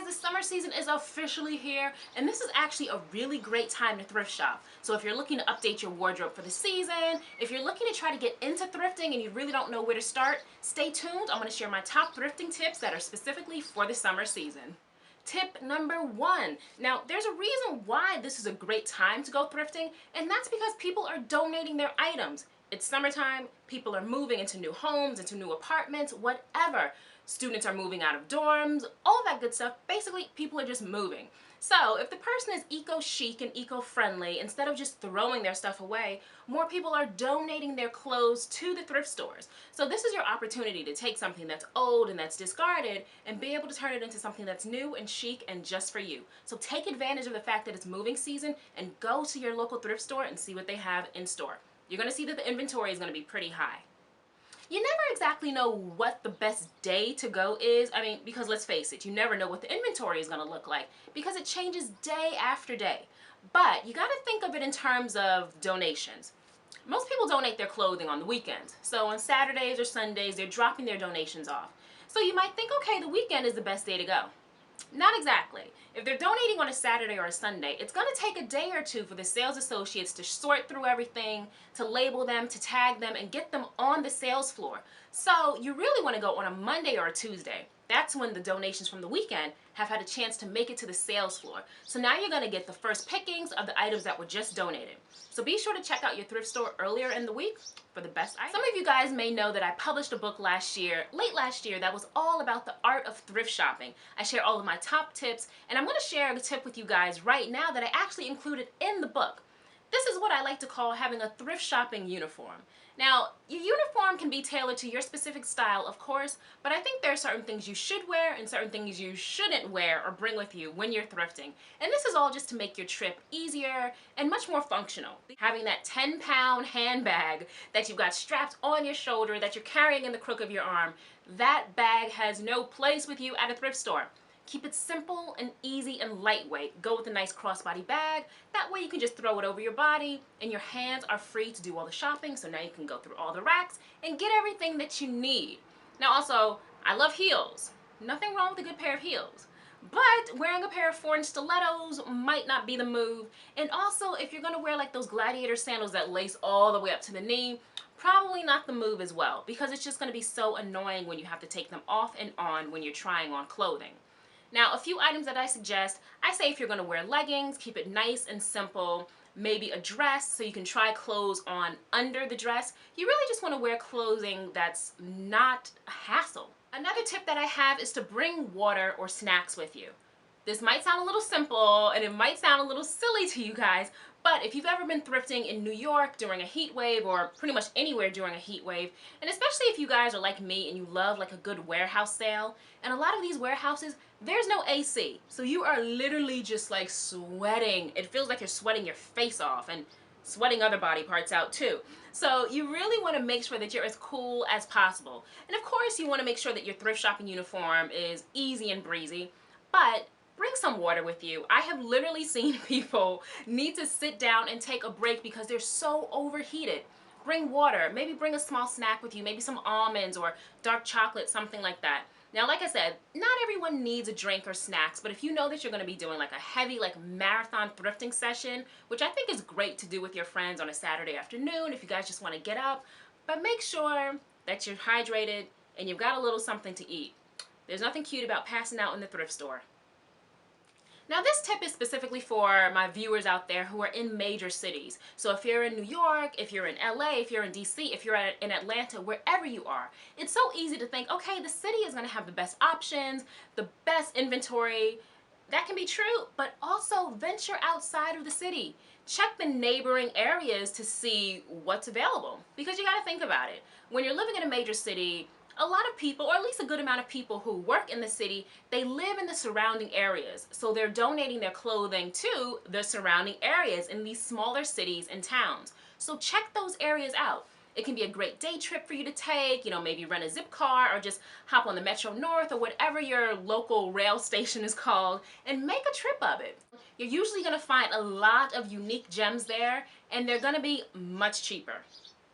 the summer season is officially here, and this is actually a really great time to thrift shop. So if you're looking to update your wardrobe for the season, if you're looking to try to get into thrifting and you really don't know where to start, stay tuned. I'm going to share my top thrifting tips that are specifically for the summer season. Tip number one. Now, there's a reason why this is a great time to go thrifting, and that's because people are donating their items. It's summertime, people are moving into new homes, into new apartments, whatever. Students are moving out of dorms, all that good stuff. Basically, people are just moving. So if the person is eco-chic and eco-friendly, instead of just throwing their stuff away, more people are donating their clothes to the thrift stores. So this is your opportunity to take something that's old and that's discarded and be able to turn it into something that's new and chic and just for you. So take advantage of the fact that it's moving season and go to your local thrift store and see what they have in store. You're going to see that the inventory is going to be pretty high. You never exactly know what the best day to go is. I mean, because let's face it, you never know what the inventory is going to look like because it changes day after day. But you got to think of it in terms of donations. Most people donate their clothing on the weekends. So on Saturdays or Sundays, they're dropping their donations off. So you might think, okay, the weekend is the best day to go. Not exactly. If they're donating on a Saturday or a Sunday, it's going to take a day or two for the sales associates to sort through everything, to label them, to tag them, and get them on the sales floor. So you really want to go on a Monday or a Tuesday. That's when the donations from the weekend have had a chance to make it to the sales floor. So now you're going to get the first pickings of the items that were just donated. So be sure to check out your thrift store earlier in the week for the best items. Some of you guys may know that I published a book late last year, that was all about the art of thrift shopping. I share all of my top tips, and I'm going to share a tip with you guys right now that I actually included in the book. This is what I like to call having a thrift shopping uniform. Now, your uniform can be tailored to your specific style, of course, but I think there are certain things you should wear and certain things you shouldn't wear or bring with you when you're thrifting. And this is all just to make your trip easier and much more functional. Having that 10-pound handbag that you've got strapped on your shoulder that you're carrying in the crook of your arm, that bag has no place with you at a thrift store. Keep it simple and easy and lightweight. Go with a nice crossbody bag. That way you can just throw it over your body and your hands are free to do all the shopping. So now you can go through all the racks and get everything that you need. Now also, I love heels. Nothing wrong with a good pair of heels. But wearing a pair of 4-inch stilettos might not be the move. And also, if you're going to wear like those gladiator sandals that lace all the way up to the knee, probably not the move as well, because it's just going to be so annoying when you have to take them off and on when you're trying on clothing. Now, a few items that I suggest, I say if you're going to wear leggings, keep it nice and simple. Maybe a dress, so you can try clothes on under the dress. You really just want to wear clothing that's not a hassle. Another tip that I have is to bring water or snacks with you. This might sound a little simple and it might sound a little silly to you guys, but if you've ever been thrifting in New York during a heat wave or pretty much anywhere during a heat wave, and especially if you guys are like me and you love like a good warehouse sale, and a lot of these warehouses, there's no AC. So you are literally just like sweating. It feels like you're sweating your face off and sweating other body parts out too. So you really want to make sure that you're as cool as possible. And of course you want to make sure that your thrift shopping uniform is easy and breezy, but bring some water with you. I have literally seen people need to sit down and take a break because they're so overheated. Bring water, maybe bring a small snack with you, maybe some almonds or dark chocolate, something like that. Now, like I said, not everyone needs a drink or snacks, but if you know that you're going to be doing like a heavy like marathon thrifting session, which I think is great to do with your friends on a Saturday afternoon if you guys just want to get up, but make sure that you're hydrated and you've got a little something to eat. There's nothing cute about passing out in the thrift store. Now this tip is specifically for my viewers out there who are in major cities. So if you're in New York, if you're in LA, if you're in DC, if you're in Atlanta, wherever you are, it's so easy to think, okay, the city is going to have the best options, the best inventory. That can be true, but also venture outside of the city. Check the neighboring areas to see what's available. Because you got to think about it. When you're living in a major city, a lot of people, or at least a good amount of people who work in the city, they live in the surrounding areas. So they're donating their clothing to the surrounding areas in these smaller cities and towns. So check those areas out. It can be a great day trip for you to take, you know, maybe rent a zip car or just hop on the Metro North or whatever your local rail station is called and make a trip of it. You're usually going to find a lot of unique gems there, and they're going to be much cheaper.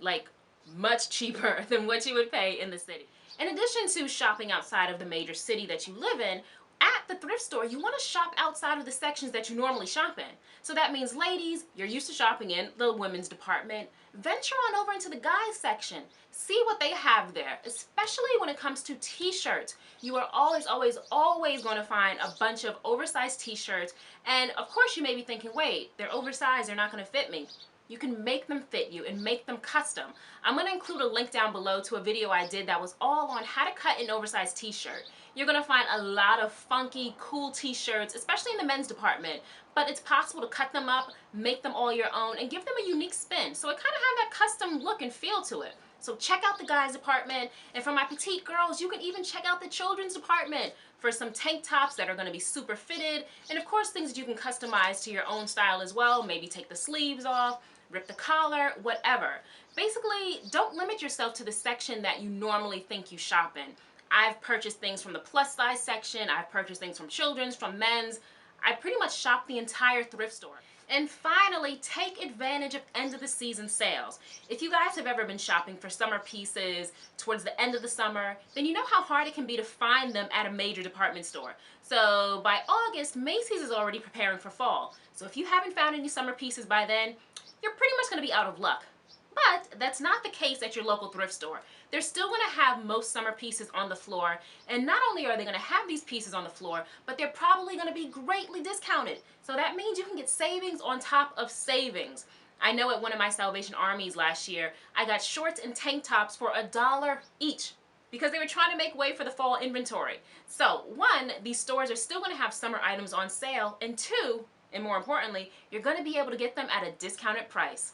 Like much cheaper than what you would pay in the city. In addition to shopping outside of the major city that you live in, at the thrift store, you want to shop outside of the sections that you normally shop in. So that means, ladies, you're used to shopping in the women's department. Venture on over into the guys section. See what they have there, especially when it comes to t-shirts. You are always going to find a bunch of oversized t-shirts. And of course you may be thinking, wait, they're oversized, they're not going to fit me. You can make them fit you and make them custom. I'm going to include a link down below to a video I did that was all on how to cut an oversized t-shirt. You're going to find a lot of funky, cool t-shirts, especially in the men's department, but it's possible to cut them up, make them all your own, and give them a unique spin. So it kind of have that custom look and feel to it. So check out the guys department, and for my petite girls, you can even check out the children's department for some tank tops that are going to be super fitted, and of course things that you can customize to your own style as well. Maybe take the sleeves off, rip the collar, whatever. Basically, don't limit yourself to the section that you normally think you shop in. I've purchased things from the plus size section, I've purchased things from children's, from men's. I pretty much shop the entire thrift store. And finally, take advantage of end of the season sales. If you guys have ever been shopping for summer pieces towards the end of the summer, then you know how hard it can be to find them at a major department store. So by August, Macy's is already preparing for fall. So if you haven't found any summer pieces by then, you're pretty much going to be out of luck. But that's not the case at your local thrift store. They're still going to have most summer pieces on the floor, and not only are they going to have these pieces on the floor, but they're probably going to be greatly discounted. So that means you can get savings on top of savings. I know at one of my Salvation Armies last year, I got shorts and tank tops for $1 each because they were trying to make way for the fall inventory. So one, these stores are still going to have summer items on sale, and two, and more importantly, you're going to be able to get them at a discounted price.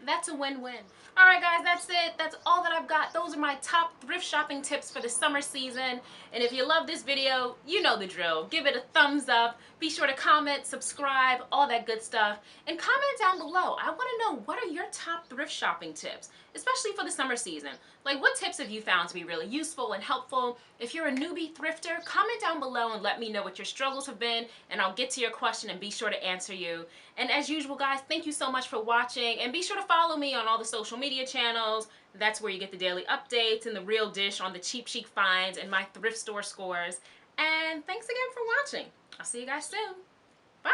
That's a win-win. Alright guys, that's it. That's all that I've got. Those are my top thrift shopping tips for the summer season. And if you love this video, you know the drill. Give it a thumbs up. Be sure to comment, subscribe, all that good stuff. And comment down below. I want to know, what are your top thrift shopping tips? Especially for the summer season. Like, what tips have you found to be really useful and helpful? If you're a newbie thrifter, comment down below and let me know what your struggles have been, and I'll get to your question and be sure to answer you. And as usual guys, thank you so much for watching, and be sure to follow me on all the social media channels. That's where you get the daily updates and the real dish on the cheap chic finds and my thrift store scores. And thanks again for watching. I'll see you guys soon. Bye.